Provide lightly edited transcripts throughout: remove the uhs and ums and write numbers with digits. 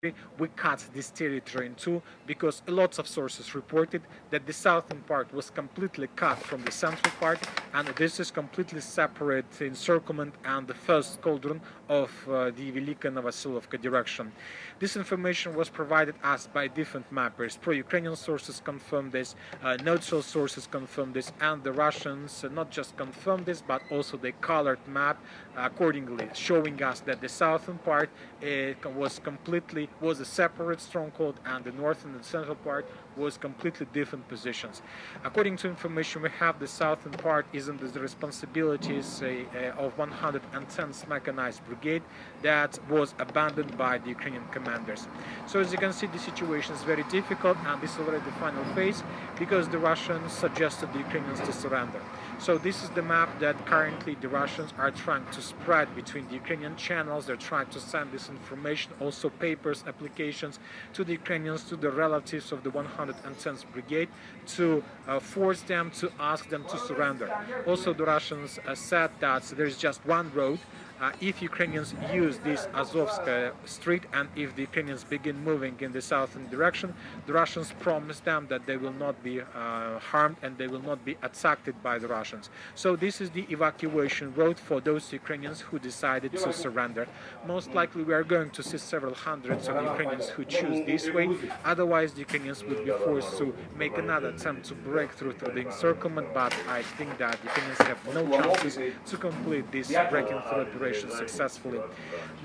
we cut this territory in two because lots of sources reported that the southern part was completely cut from the central part, and this is completely separate encirclement and the first cauldron of the Velika Novosilovka direction. This information was provided us by different mappers. Pro-Ukrainian sources confirmed this, neutral sources confirmed this, and the Russians not just confirmed this, but also they colored map accordingly, showing us that the southern part was a separate stronghold, and the northern and central part was completely different positions. According to information we have, the southern part is under the responsibilities of 110th Mechanized Brigade that was abandoned by the Ukrainian commanders. So as you can see, the situation is very difficult, and this is already the final phase because the Russians suggested the Ukrainians to surrender. So this is the map that currently the Russians are trying to spread between the Ukrainian channels. They're trying to send this information, also papers, applications, to the Ukrainians, to the relatives of the 110th Brigade, to force them, to ask them to surrender. Also, the Russians said that there's just one road. If Ukrainians use this Azovska street, and if the Ukrainians begin moving in the southern direction, the Russians promise them that they will not be harmed and they will not be attacked by the Russians. So this is the evacuation road for those Ukrainians who decided to surrender. Most likely we are going to see several hundreds of Ukrainians who choose this way. Otherwise, the Ukrainians would be forced to make another attempt to break through the encirclement, but I think that the Ukrainians have no chances to complete this breaking through operation successfully.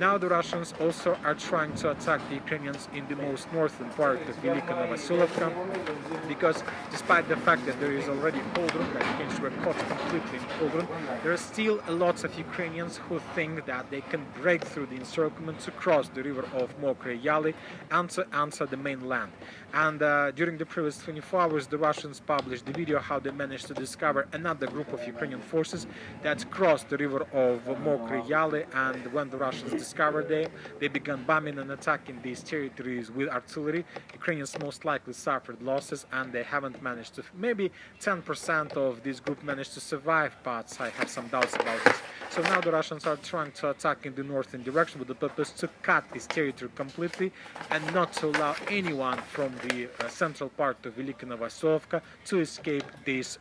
Now the Russians also are trying to attack the Ukrainians in the most northern part of Velika Novosilovka, because despite the fact that there is already cauldron, that Ukrainians were caught completely in cauldron, there are still lots of Ukrainians who think that they can break through the encirclement to cross the river of Mokre Yali and to enter the mainland. And during the previous 24 hours, the Russians published the video how they managed to discover another group of Ukrainian forces that crossed the river of Mokre Yali, and when the Russians discovered them, they began bombing and attacking these territories with artillery. Ukrainians most likely suffered losses, and they haven't managed to, maybe 10% of this group managed to survive, but I have some doubts about this. So now the Russians are trying to attack in the northern direction with the purpose to cut this territory completely and not to allow anyone from the central part of Velika Novosilovka to escape this